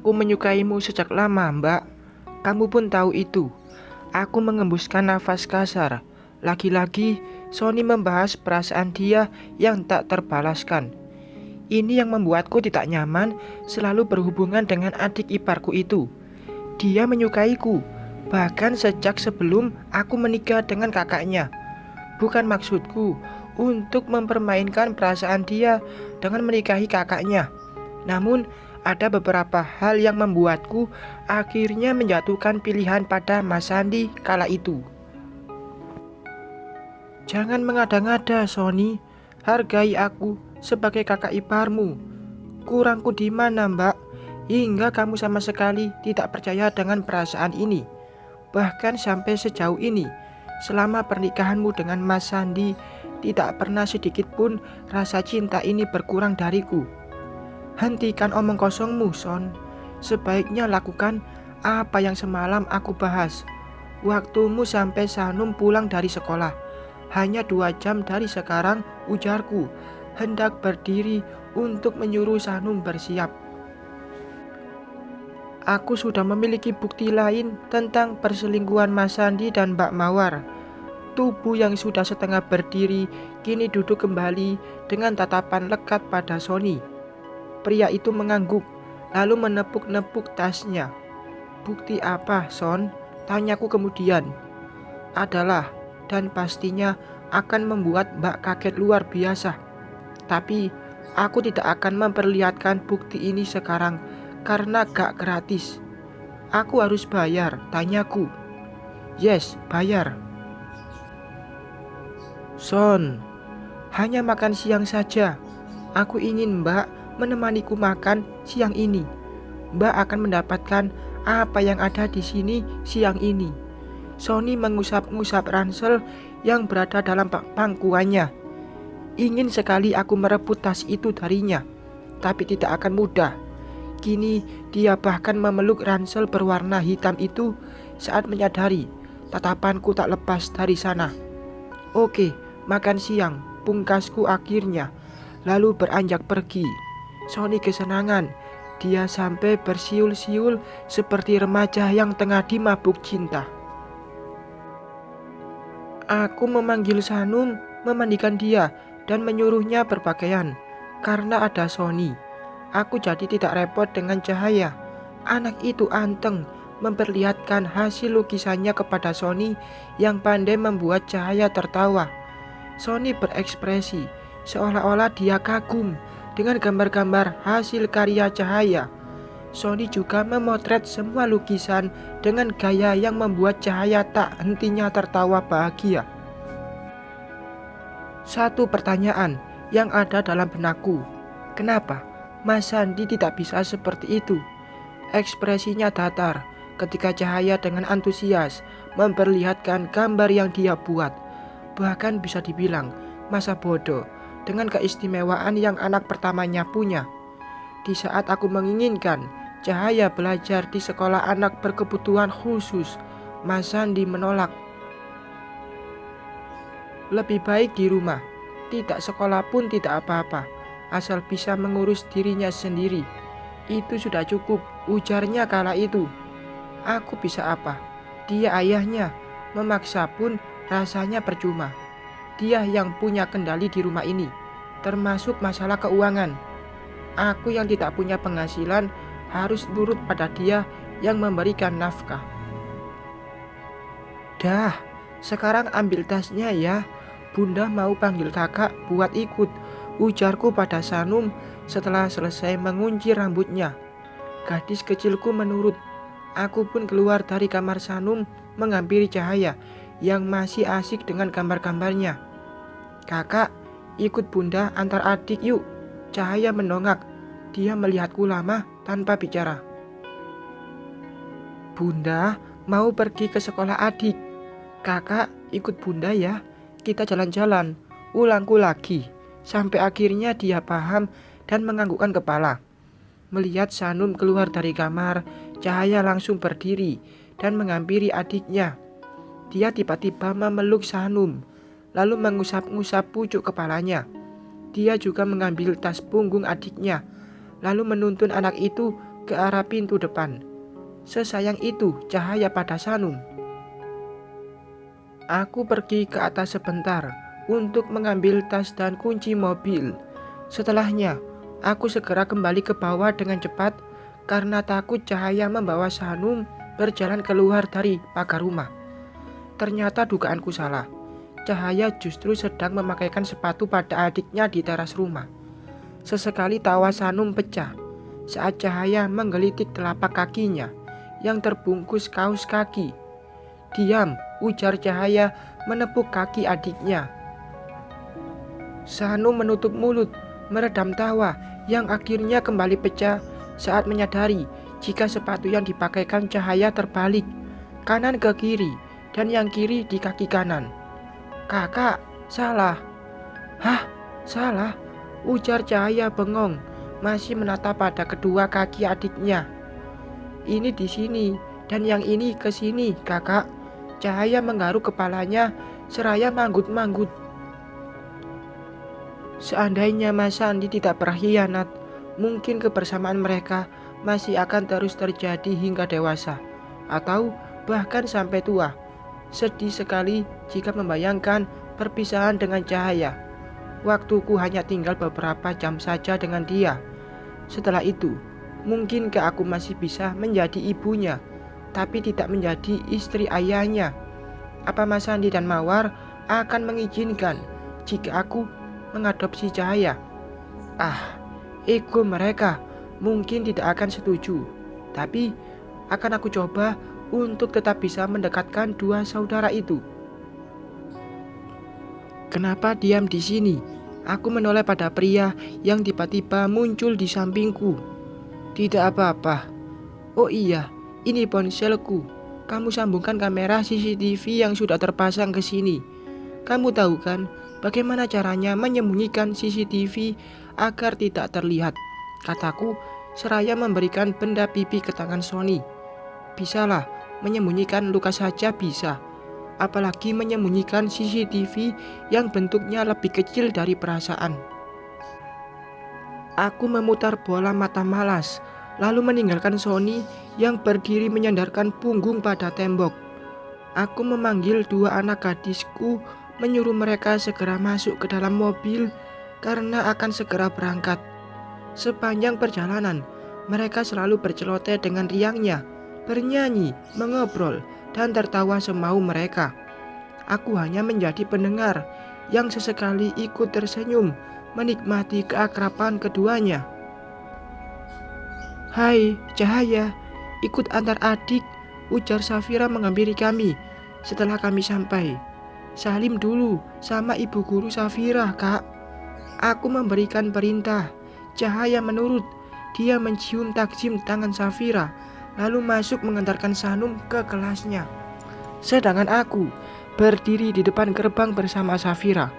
Aku menyukaimu sejak lama, Mbak. Kamu pun tahu itu. Aku mengembuskan nafas kasar. Lagi-lagi, Sony membahas perasaan dia yang tak terbalaskan. Ini yang membuatku tidak nyaman selalu berhubungan dengan adik iparku itu. Dia menyukaiku, bahkan sejak sebelum aku menikah dengan kakaknya. Bukan maksudku untuk mempermainkan perasaan dia dengan menikahi kakaknya. Namun, ada beberapa hal yang membuatku akhirnya menjatuhkan pilihan pada Mas Sandi kala itu. Jangan mengada-ngada, Sony. Hargai aku sebagai kakak iparmu. Kurangku di mana, Mbak? Hingga kamu sama sekali tidak percaya dengan perasaan ini. Bahkan sampai sejauh ini, selama pernikahanmu dengan Mas Sandi, tidak pernah sedikit pun rasa cinta ini berkurang dariku. Hentikan omong kosongmu, Son. Sebaiknya lakukan apa yang semalam aku bahas. Waktumu sampai Sanum pulang dari sekolah. Hanya 2 jam dari sekarang, ujarku, hendak berdiri untuk menyuruh Sanum bersiap. Aku sudah memiliki bukti lain tentang perselingkuhan Mas Sandi dan Mbak Mawar. Tubuh yang sudah setengah berdiri kini duduk kembali dengan tatapan lekat pada Sony. Pria itu mengangguk, lalu menepuk-nepuk tasnya. Bukti apa, Son? Tanyaku kemudian. Adalah, dan pastinya akan membuat Mbak kaget luar biasa. Tapi, aku tidak akan memperlihatkan bukti ini sekarang karena gak gratis. Aku harus bayar, tanyaku. Yes, bayar. Son, hanya makan siang saja. Aku ingin Mbak menemaniku makan siang ini. Mbak akan mendapatkan apa yang ada di sini siang ini. Sony mengusap-ngusap ransel yang berada dalam pangkuannya. Ingin sekali aku merebut tas itu darinya, tapi tidak akan mudah. Kini dia bahkan memeluk ransel berwarna hitam itu saat menyadari tatapanku tak lepas dari sana. Oke, makan siang, pungkasku akhirnya, lalu beranjak pergi. Sony kesenangan, dia sampai bersiul-siul seperti remaja yang tengah dimabuk cinta. Aku memanggil Sanum, memandikan dia, dan menyuruhnya berpakaian. Karena ada Sony, aku jadi tidak repot dengan Cahaya. Anak itu anteng, memperlihatkan hasil lukisannya kepada Sony yang pandai membuat Cahaya tertawa. Sony berekspresi, seolah-olah dia kagum dengan gambar-gambar hasil karya Cahaya. Sony juga memotret semua lukisan dengan gaya yang membuat Cahaya tak hentinya tertawa bahagia. Satu pertanyaan yang ada dalam benakku, kenapa Mas Sandi tidak bisa seperti itu? Ekspresinya datar ketika Cahaya dengan antusias memperlihatkan gambar yang dia buat. Bahkan bisa dibilang masa bodoh dengan keistimewaan yang anak pertamanya punya. Di saat aku menginginkan Cahaya belajar di sekolah anak berkebutuhan khusus, Mas Sandi menolak. Lebih baik di rumah, tidak sekolah pun tidak apa-apa, asal bisa mengurus dirinya sendiri. Itu sudah cukup, ujarnya kala itu. Aku bisa apa? Dia ayahnya, memaksa pun rasanya percuma. Dia yang punya kendali di rumah ini, termasuk masalah keuangan. Aku yang tidak punya penghasilan harus nurut pada dia yang memberikan nafkah. Dah, sekarang ambil tasnya ya. Bunda mau panggil kakak buat ikut, ujarku pada Sanum setelah selesai mengunci rambutnya. Gadis kecilku menurut. Aku pun keluar dari kamar Sanum menghampiri Cahaya yang masih asik dengan gambar-gambarnya. Kakak, ikut bunda antar adik yuk. Cahaya mendongak. Dia melihatku lama tanpa bicara. Bunda mau pergi ke sekolah adik. Kakak ikut bunda ya. Kita jalan-jalan. Ulangku lagi. Sampai akhirnya dia paham dan menganggukkan kepala. Melihat Sanum keluar dari kamar, Cahaya langsung berdiri dan menghampiri adiknya. Dia tiba-tiba memeluk Sanum, lalu mengusap-ngusap pucuk kepalanya. Dia juga mengambil tas punggung adiknya, lalu menuntun anak itu ke arah pintu depan. Sesayang itu cahaya pada Sanum. Aku pergi ke atas sebentar untuk mengambil tas dan kunci mobil. Setelahnya, aku segera kembali ke bawah dengan cepat karena takut cahaya membawa Sanum berjalan keluar dari pagar rumah. Ternyata dugaanku salah. Cahaya justru sedang memakaikan sepatu pada adiknya di teras rumah. Sesekali tawa Sanum pecah saat Cahaya menggelitik telapak kakinya yang terbungkus kaos kaki. "Diam," ujar Cahaya menepuk kaki adiknya. Sanum menutup mulut, meredam tawa yang akhirnya kembali pecah saat menyadari jika sepatu yang dipakaikan Cahaya terbalik, kanan ke kiri dan yang kiri di kaki kanan. "Kakak, salah." "Hah, salah?" ujar Cahaya bengong, masih menatap pada kedua kaki adiknya. "Ini di sini dan yang ini ke sini, kakak." Cahaya menggaruk kepalanya seraya manggut-manggut. Seandainya Mas Sandi tidak berkhianat, mungkin kebersamaan mereka masih akan terus terjadi hingga dewasa, atau bahkan sampai tua. Sedih sekali jika membayangkan perpisahan dengan Cahaya. Waktuku hanya tinggal beberapa jam saja dengan dia. Setelah itu, mungkinkah aku masih bisa menjadi ibunya, tapi tidak menjadi istri ayahnya? Apa Mas Sandi dan Mawar akan mengizinkan jika aku mengadopsi Cahaya? Ego mereka mungkin tidak akan setuju, tapi akan aku coba untuk tetap bisa mendekatkan dua saudara itu. "Kenapa diam di sini?" Aku menoleh pada pria yang tiba-tiba muncul di sampingku. "Tidak apa-apa." "Oh iya, ini ponselku. Kamu sambungkan kamera CCTV yang sudah terpasang ke sini. Kamu tahu kan bagaimana caranya menyembunyikan CCTV agar tidak terlihat?" kataku seraya memberikan benda pipi ke tangan Sony. "Bisalah, menyembunyikan luka saja bisa. Apalagi menyembunyikan CCTV yang bentuknya lebih kecil dari perasaan." Aku memutar bola mata malas, lalu meninggalkan Sony yang berdiri menyandarkan punggung pada tembok. Aku memanggil dua anak gadisku, menyuruh mereka segera masuk ke dalam mobil karena akan segera berangkat. Sepanjang perjalanan, mereka selalu berceloteh dengan riangnya, bernyanyi, mengobrol, dan tertawa semau mereka. Aku hanya menjadi pendengar yang sesekali ikut tersenyum, menikmati keakraban keduanya. "Hai, Cahaya, ikut antar adik," ujar Safira menghampiri kami setelah kami sampai. "Salim dulu sama ibu guru Safira, Kak." Aku memberikan perintah. Cahaya menurut. Dia mencium takjim tangan Safira, lalu masuk mengantarkan Sanum ke kelasnya. Sedangkan aku berdiri di depan gerbang bersama Safira.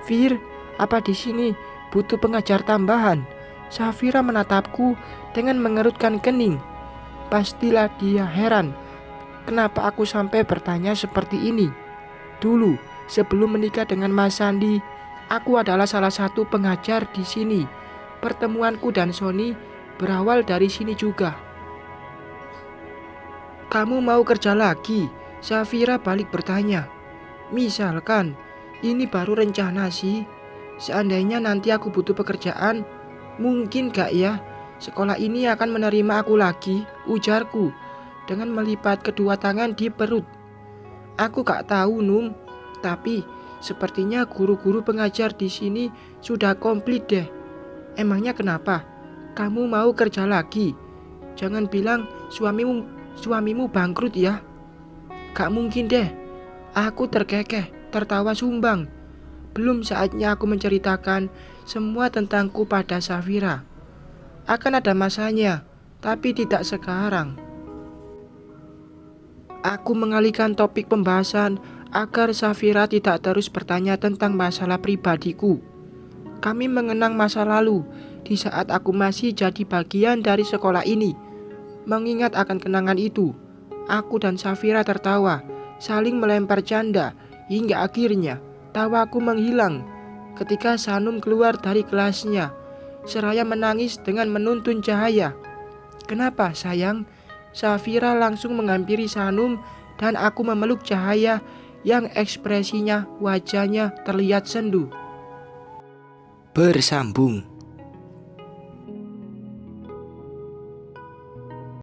"Fir, apa di sini butuh pengajar tambahan?" Safira menatapku dengan mengerutkan kening. Pastilah dia heran kenapa aku sampai bertanya seperti ini. Dulu, sebelum menikah dengan Mas Sandi, aku adalah salah satu pengajar di sini. Pertemuanku dan Sony berawal dari sini juga. "Kamu mau kerja lagi?" Safira balik bertanya. "Misalkan, ini baru rencana sih. Seandainya nanti aku butuh pekerjaan, mungkin gak ya sekolah ini akan menerima aku lagi?" ujarku dengan melipat kedua tangan di perut. "Aku gak tahu, Num, tapi sepertinya guru-guru pengajar di sini sudah komplit deh." "Emangnya kenapa? Kamu mau kerja lagi? Jangan bilang suamimu bangkrut ya." "Gak mungkin deh." Aku terkekeh, tertawa sumbang. Belum saatnya aku menceritakan semua tentangku pada Safira. Akan ada masanya, tapi tidak sekarang. Aku mengalihkan topik pembahasan agar Safira tidak terus bertanya tentang masalah pribadiku. Kami mengenang masa lalu di saat aku masih jadi bagian dari sekolah ini. Mengingat akan kenangan itu, aku dan Safira tertawa, saling melempar canda, hingga akhirnya tawaku menghilang ketika Sanum keluar dari kelasnya, seraya menangis dengan menuntun Cahaya. Kenapa sayang? Safira langsung menghampiri Sanum dan aku memeluk Cahaya yang ekspresinya wajahnya terlihat sendu. Bersambung.